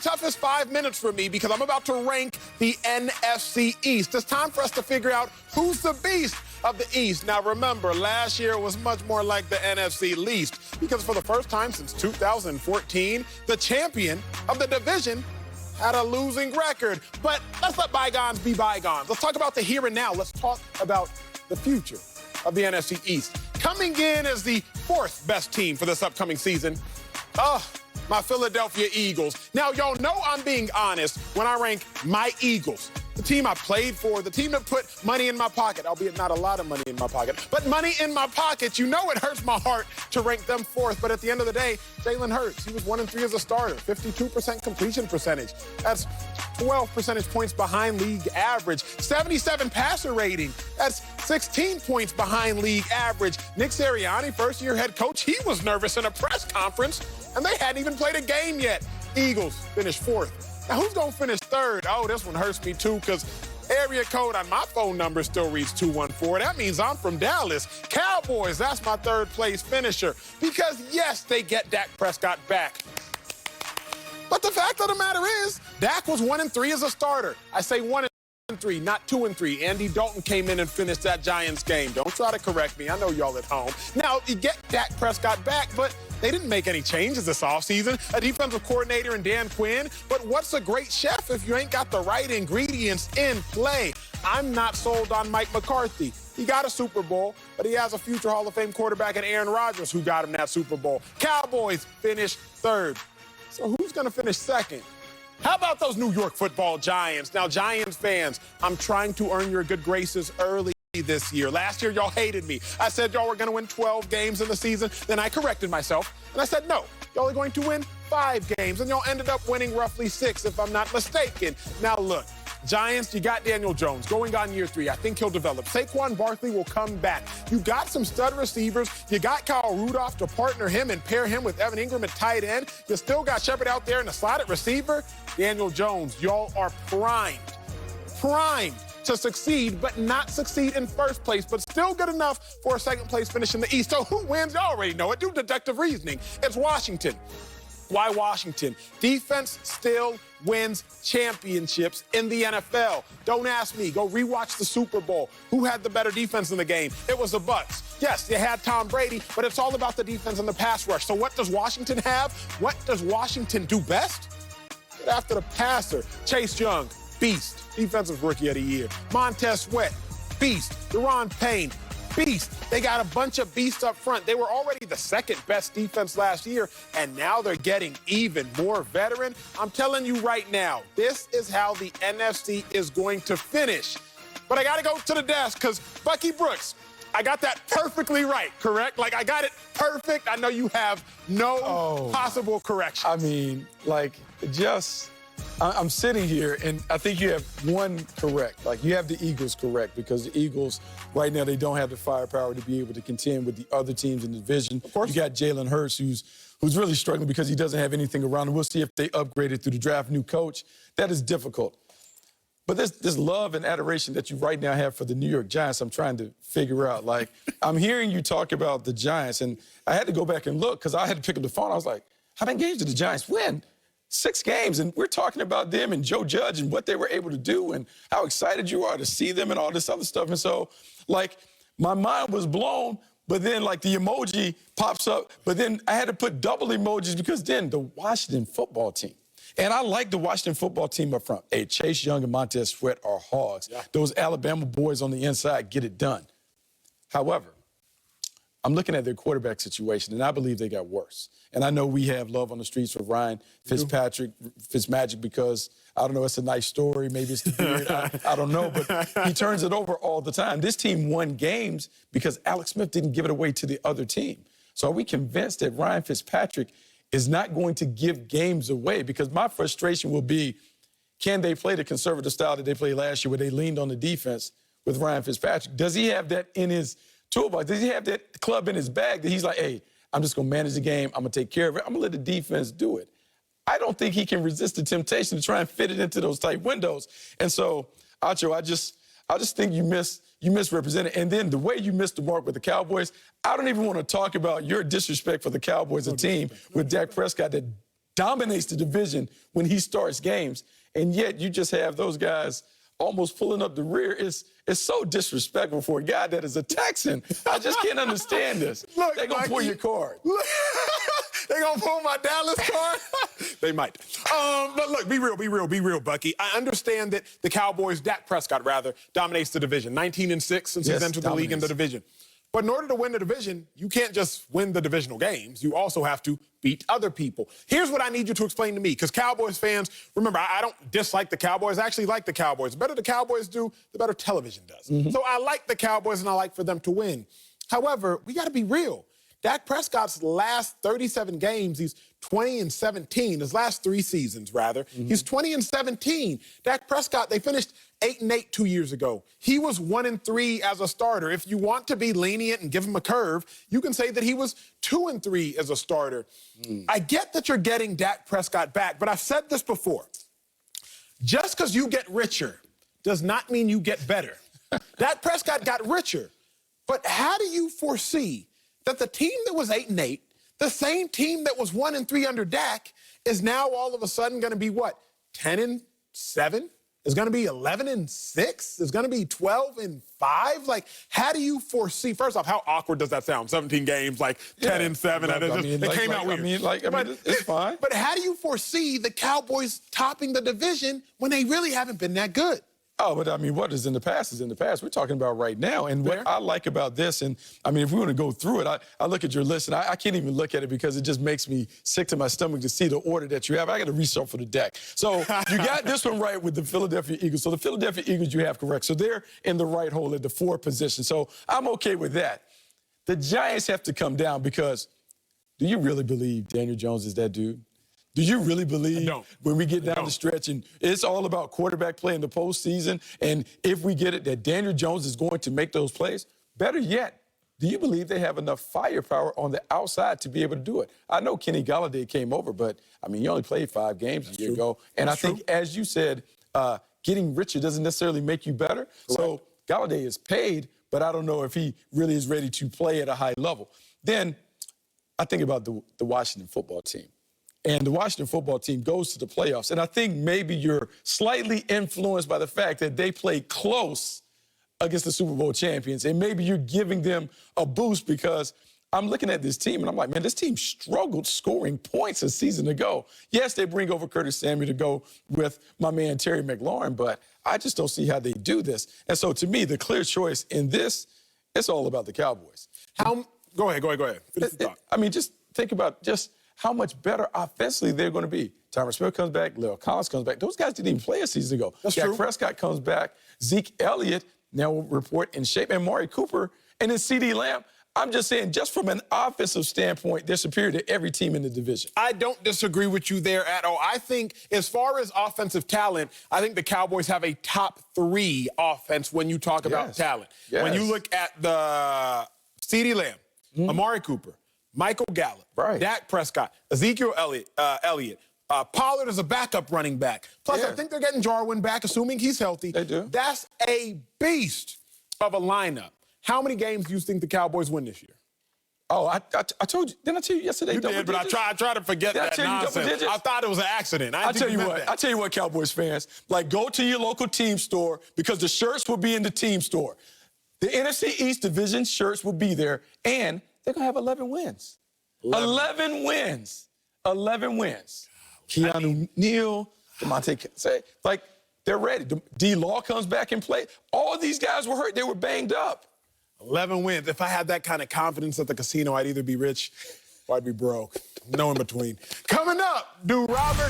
toughest 5 minutes for me because I'm about to rank the NFC East. It's time for us to figure out who's the beast of the East. Now, remember, last year was much more like the NFC least because for the first time since 2014, the champion of the division had a losing record. But let's let bygones be bygones. Let's talk about the here and now. Let's talk about the future of the NFC East. Coming in as the fourth best team for this upcoming season, my Philadelphia Eagles. Now, y'all know I'm being honest when I rank my Eagles. The team I played for, the team that put money in my pocket, albeit not a lot of money in my pocket, but money in my pocket. You know it hurts my heart to rank them fourth, but at the end of the day, Jalen Hurts, he was 1-3 as a starter, 52% completion percentage. That's 12 percentage points behind league average. 77 passer rating, that's 16 points behind league average. Nick Sirianni, first-year head coach, he was nervous in a press conference, and they hadn't even played a game yet. Eagles finished fourth. Now, who's going to finish third? Oh, this one hurts me, too, because area code on my phone number still reads 214. That means I'm from Dallas. Cowboys, that's my third-place finisher. Because, yes, they get Dak Prescott back. But the fact of the matter is, Dak was 1-3 as a starter. I say 1-3, not 2-3. Andy Dalton came in and finished that Giants game. Don't try to correct me. I know y'all at home. Now, you get Dak Prescott back, but they didn't make any changes this offseason. A defensive coordinator in Dan Quinn. But what's a great chef if you ain't got the right ingredients in play? I'm not sold on Mike McCarthy. He got a Super Bowl, but he has a future Hall of Fame quarterback in Aaron Rodgers who got him that Super Bowl. Cowboys finished third. So who's going to finish second? How about those New York football Giants? Now, Giants fans, I'm trying to earn your good graces early this year. Last year, y'all hated me. I said y'all were going to win 12 games in the season. Then I corrected myself, and I said, no, y'all are going to win 5 games, and y'all ended up winning roughly 6, if I'm not mistaken. Now, look, Giants, you got Daniel Jones going on year 3. I think he'll develop. Saquon Barkley will come back. You got some stud receivers. You got Kyle Rudolph to partner him and pair him with Evan Ingram at tight end. You still got Shepard out there in the slot at receiver. Daniel Jones, y'all are primed to succeed, but not succeed in first place, but still good enough for a second-place finish in the East. So who wins? You already know it. Do deductive reasoning. It's Washington. Why Washington? Defense still wins championships in the NFL. Don't ask me. Go rewatch the Super Bowl. Who had the better defense in the game? It was the Bucs. Yes, they had Tom Brady, but it's all about the defense and the pass rush. So what does Washington have? What does Washington do best? Get after the passer. Chase Young, beast. Defensive Rookie of the Year. Montez Sweat, beast. Deron Payne, beast. They got a bunch of beasts up front. They were already the second-best defense last year, and now they're getting even more veteran. I'm telling you right now, this is how the NFC is going to finish. But I got to go to the desk because Bucky Brooks, I got that perfectly right, correct? Like, I got it perfect. I know you have no possible correction. I mean, like, I'm sitting here, and I think you have one correct. Like, you have the Eagles correct because the Eagles, right now, they don't have the firepower to be able to contend with the other teams in the division. Of course. You got Jalen Hurts, who's really struggling because he doesn't have anything around him. We'll see if they upgraded through the draft, new coach. That is difficult. But this love and adoration that you right now have for the New York Giants, I'm trying to figure out. Like, I'm hearing you talk about the Giants, and I had to go back and look because I had to pick up the phone. I was like, how many games did the Giants win? 6 games, and we're talking about them and Joe Judge and what they were able to do and how excited you are to see them and all this other stuff. And so, like, my mind was blown, but then, like, the emoji pops up, but then I had to put double emojis because then the Washington football team. And I like the Washington football team up front. Hey, Chase Young and Montez Sweat are hogs. Yeah. Those Alabama boys on the inside get it done. However, I'm looking at their quarterback situation, and I believe they got worse. And I know we have love on the streets for Ryan Fitzmagic because, I don't know, it's a nice story. Maybe it's the beard. I don't know, but he turns it over all the time. This team won games because Alex Smith didn't give it away to the other team. So are we convinced that Ryan Fitzpatrick is not going to give games away? Because my frustration will be, can they play the conservative style that they played last year where they leaned on the defense with Ryan Fitzpatrick? Does he have that in his toolbox? Does he have that club in his bag that he's like, hey, I'm just going to manage the game. I'm going to take care of it. I'm going to let the defense do it. I don't think he can resist the temptation to try and fit it into those tight windows. And so, Acho, I just think you misrepresented. And then the way you missed the mark with the Cowboys, I don't even want to talk about your disrespect for the Cowboys, a team with Dak Prescott that dominates the division when he starts games, and yet you just have those guys almost pulling up the rear. It's so disrespectful for a guy that is a Texan. I just can't understand this. Look, they're going to pull your card. They're going to pull my Dallas card? They might. But look, be real, Bucky. I understand that the Cowboys, Dak Prescott, rather, dominates the division. 19-6 since he's entered the league in the division. But in order to win the division, you can't just win the divisional games. You also have to beat other people. Here's what I need you to explain to me, because Cowboys fans, remember, I don't dislike the Cowboys. I actually like the Cowboys. The better the Cowboys do, the better television does. So I like the Cowboys, and I like for them to win. However, we got to be real. Dak Prescott's last 37 games, he's 20-17. His last 3 seasons, rather. He's 20-17. Dak Prescott, they finished 8-8 2 years ago. He was 1-3 as a starter. If you want to be lenient and give him a curve, you can say that he was 2-3 as a starter. I get that you're getting Dak Prescott back, but I've said this before. Just because you get richer does not mean you get better. Dak Prescott got richer, but how do you foresee that the team that was 8-8, the same team that was 1-3 under Dak, is now all of a sudden going to be what? 10-7? Is going to be 11-6? Is going to be 12-5? Like, how do you foresee? First off, how awkward does that sound? 17 games, like 10-7. It came out weird. It's fine. But how do you foresee the Cowboys topping the division when they really haven't been that good? Oh, but I mean, what is in the past is in the past. We're talking about right now. And what I like about this, and I mean, if we want to go through it, I look at your list, and I can't even look at it because it just makes me sick to my stomach to see the order that you have. I got to reach up for the deck. So you got this one right with the Philadelphia Eagles. So the Philadelphia Eagles you have correct. So they're in the right hole at the 4 position. So I'm okay with that. The Giants have to come down because do you really believe Daniel Jones is that dude? Do you really believe when we get down the stretch and it's all about quarterback play in the postseason, and if we get it, that Daniel Jones is going to make those plays? Better yet, do you believe they have enough firepower on the outside to be able to do it? I know Kenny Golladay came over, but, I mean, you only played 5 games a year ago. And I think, as you said, getting richer doesn't necessarily make you better. So Golladay is paid, but I don't know if he really is ready to play at a high level. Then I think about the Washington football team. And the Washington football team goes to the playoffs. And I think maybe you're slightly influenced by the fact that they played close against the Super Bowl champions. And maybe you're giving them a boost because I'm looking at this team and I'm like, man, this team struggled scoring points a season ago. Yes, they bring over Curtis Samuel to go with my man Terry McLaurin, but I just don't see how they do this. And so to me, the clear choice in this, it's all about the Cowboys. Go ahead. Finish the thought. I mean, just think about just how much better offensively they're going to be. Tyron Smith comes back, Leo Collins comes back. Those guys didn't even play a season ago. That's Dak true. Prescott comes back. Zeke Elliott now will report in shape. And Amari Cooper and then CeeDee Lamb. I'm just saying, just from an offensive standpoint, they're superior to every team in the division. I don't disagree with you there at all. I think as far as offensive talent, I think the Cowboys have a top 3 offense when you talk about talent. When you look at the CeeDee Lamb, Amari Cooper, Michael Gallup, Dak Prescott, Ezekiel Elliott, Pollard is a backup running back. Plus, I think they're getting Jarwin back, assuming he's healthy. They do. That's a beast of a lineup. How many games do you think the Cowboys win this year? Oh, I told you. Didn't I tell you yesterday? You did, but I try to forget that nonsense. I thought it was an accident. I tell you what, Cowboys fans, like, go to your local team store because the shirts will be in the team store. The NFC East division shirts will be there, and they're going to have 11 wins. 11 wins. 11 wins. Keanu Neal, DeMonte Casey, like, they're ready. D-Law comes back and play. All these guys were hurt. They were banged up. 11 wins. If I had that kind of confidence at the casino, I'd either be rich or I'd be broke. No in between. Coming up, do Robert